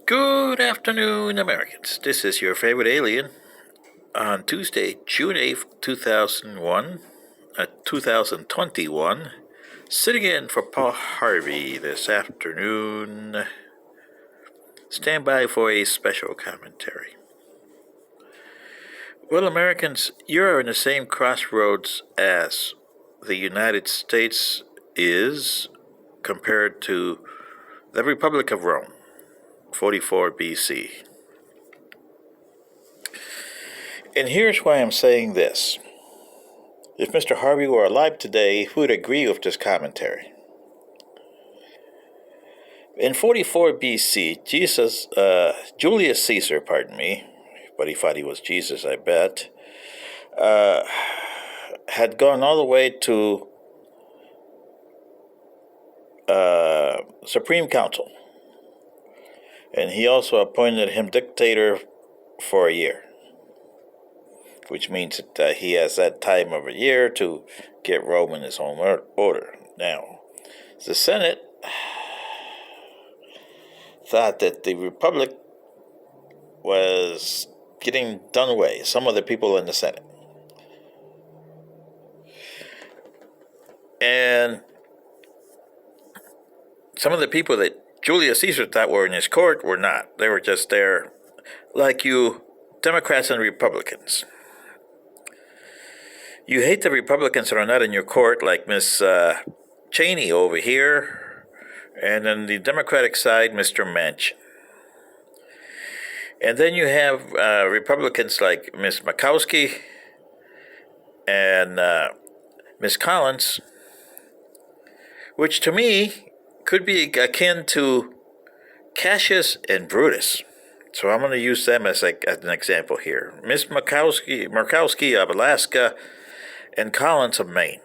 Good afternoon, Americans. This is your favorite alien on Tuesday, June 8th, 2021, sitting in for Paul Harvey this afternoon. Stand by for a special commentary. Well, Americans, you're in the same crossroads as the United States is compared to the Republic of Rome, 44 BC. And here's why I'm saying this. If Mr. Harvey were alive today, he would agree with this commentary. In 44 BC, Julius Caesar, but he thought he was Jesus, I bet, had gone all the way to Supreme Council. And he also appointed him dictator for a year, which means that he has that time of a year to get Rome in his own order. Now, the Senate thought that the Republic was getting done away, some of the people in the Senate. And some of the people that Julius Caesar thought were in his court were not. They were just there like you Democrats and Republicans. You hate the Republicans that are not in your court, like Miss Cheney over here, and on the Democratic side, Mr. Manchin. And then you have Republicans like Miss Murkowski and Miss Collins, which to me could be akin to Cassius and Brutus. So I'm going to use them as an example here. Miss Murkowski of Alaska and Collins of Maine.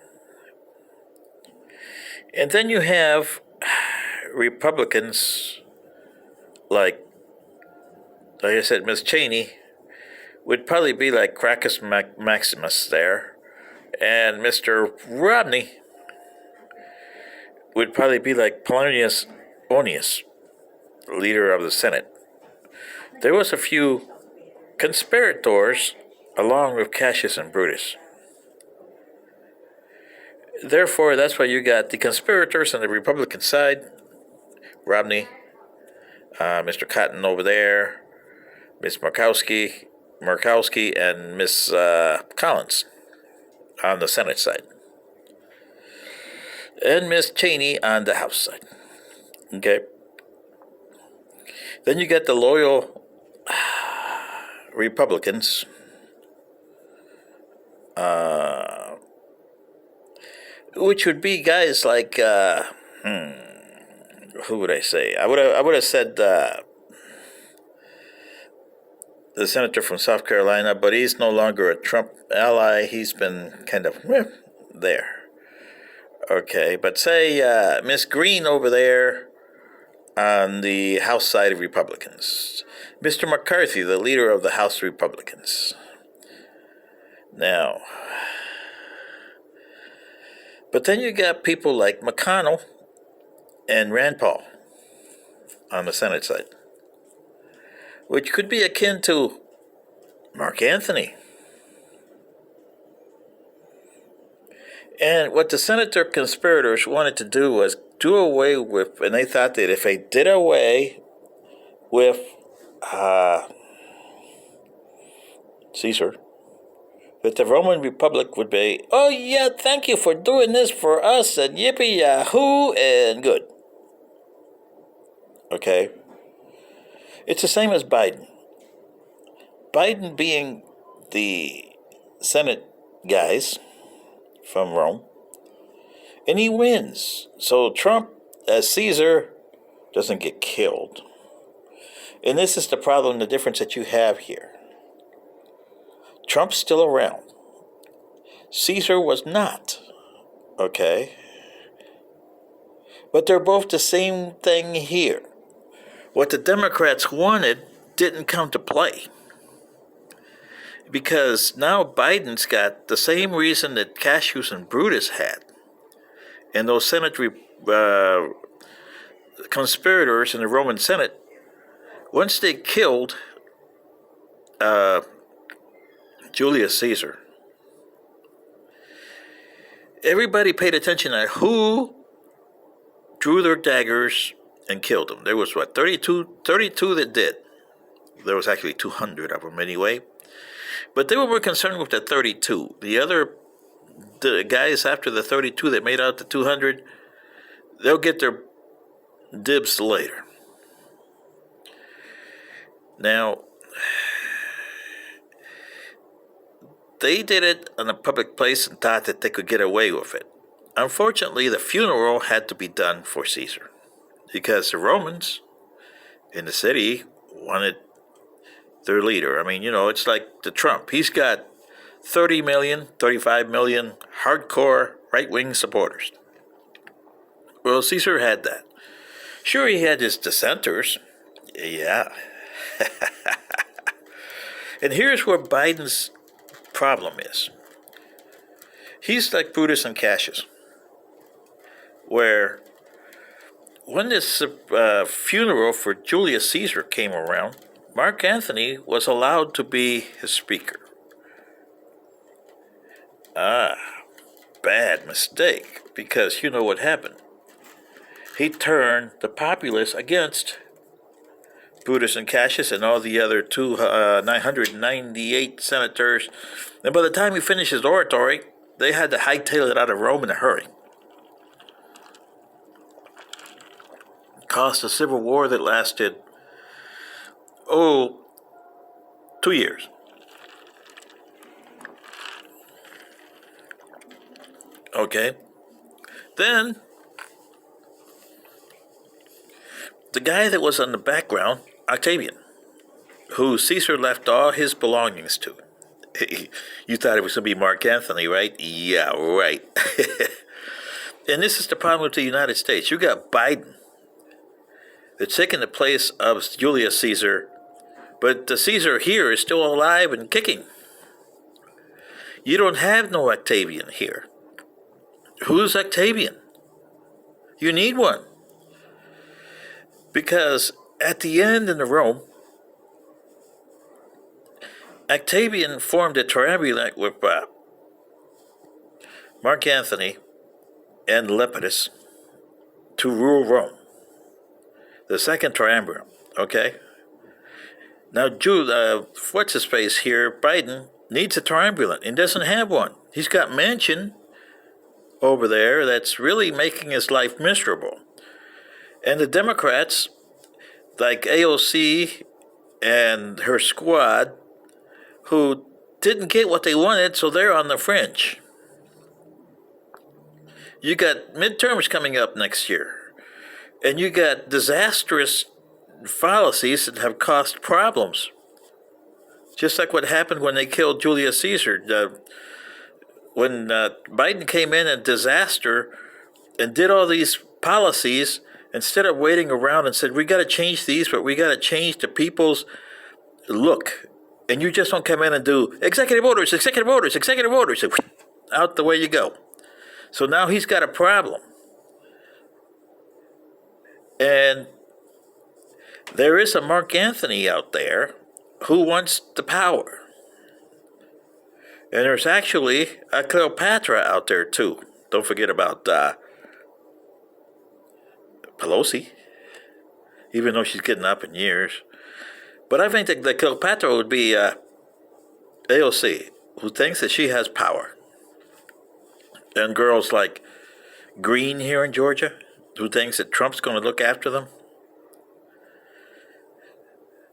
And then you have Republicans like I said, Miss Cheney would probably be like Crackus Maximus there, and Mr. Romney would probably be like Polonius Onius, leader of the Senate. There was a few conspirators along with Cassius and Brutus. Therefore, that's why you got the conspirators on the Republican side, Romney, Mr. Cotton over there, Miss Murkowski, and Miss Collins on the Senate side, and Miss Cheney on the House side. Okay. Then you get the loyal Republicans, which would be guys like who would I say? I would have said the senator from South Carolina, but he's no longer a Trump ally. He's been kind of there. Okay, but say Miss Green over there on the House side of Republicans. Mr. McCarthy, the leader of the House Republicans. Now, but then you got people like McConnell and Rand Paul on the Senate side, which could be akin to Mark Anthony. And what the senator conspirators wanted to do was do away with, and they thought that if they did away with Caesar, that the Roman Republic would be, oh yeah, thank you for doing this for us, and yippee yahoo, and good. Okay? It's the same as Biden. Biden being the Senate guys from Rome, and he wins. So Trump, as Caesar, doesn't get killed. And this is the problem, the difference that you have here. Trump's still around. Caesar was not. Okay? But they're both the same thing here. What the Democrats wanted didn't come to play. Because now Biden's got the same reason that Cassius and Brutus had. And those Senate conspirators in the Roman Senate Once they killed Julius Caesar, everybody paid attention to who drew their daggers and killed him. There was, what, 32 that did. There was actually 200 of them anyway. But they were more concerned with the 32. The guys after the 32 that made out the 200, they'll get their dibs later. Now, they did it in a public place and thought that they could get away with it. Unfortunately, the funeral had to be done for Caesar because the Romans in the city wanted their leader. I mean, it's like the Trump. He's got 30 million, 35 million hardcore right-wing supporters. Well, Caesar had that. Sure, he had his dissenters. Yeah. And here's where Biden's problem is. He's like Brutus and Cassius, where when this funeral for Julius Caesar came around, Mark Antony was allowed to be his speaker. Bad mistake, because you know what happened. He turned the populace against Brutus and Cassius and all the other 998 senators. And by the time he finished his oratory, they had to hightail it out of Rome in a hurry. Caused a civil war that lasted, 2 years. Okay. Then, the guy that was in the background, Octavian, who Caesar left all his belongings to. You thought it was going to be Mark Antony, right? Yeah, right. And this is the problem with the United States. You got Biden that's taking the place of Julius Caesar, but the Caesar here is still alive and kicking. You don't have no Octavian here. Who's Octavian? You need one. Because at the end in the Rome, Octavian formed a triumvirate with Mark Antony and Lepidus to rule Rome. The second triumvirate, okay? Now, what's his face here? Biden needs a triumvirate and doesn't have one. He's got Manchin over there that's really making his life miserable. And the Democrats, like AOC and her squad, who didn't get what they wanted, so they're on the fringe. You got midterms coming up next year. And you got disastrous policies that have caused problems. Just like what happened when they killed Julius Caesar. When Biden came in and disaster and did all these policies, instead of waiting around and said, we got to change these, but we got to change the people's look. And you just don't come in and do executive orders, out the way you go. So now he's got a problem. And there is a Mark Antony out there who wants the power. And there's actually a Cleopatra out there too. Don't forget about Pelosi, even though she's getting up in years. But I think that the Cleopatra would be AOC, who thinks that she has power. And girls like Green here in Georgia, who thinks that Trump's going to look after them.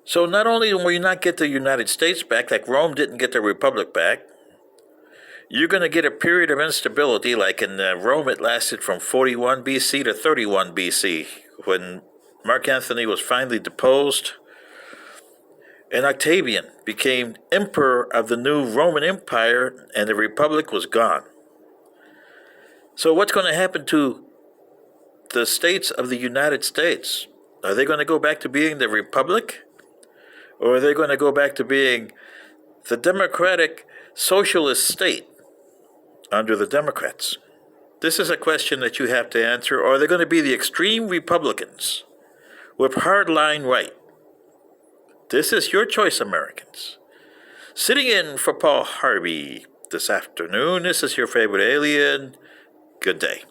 So not only will you not get the United States back, like Rome didn't get the Republic back, you're going to get a period of instability, like in Rome it lasted from 41 BC to 31 BC, when Mark Antony was finally deposed, and Octavian became emperor of the new Roman Empire, and the Republic was gone. So what's going to happen to the states of the United States? Are they going to go back to being the Republic? Or are they going to go back to being the democratic socialist state under the Democrats? This is a question that you have to answer. Or are they going to be the extreme Republicans with hardline right? This is Your Choice, Americans. Sitting in for Paul Harvey this afternoon. This is your favorite alien. Good day.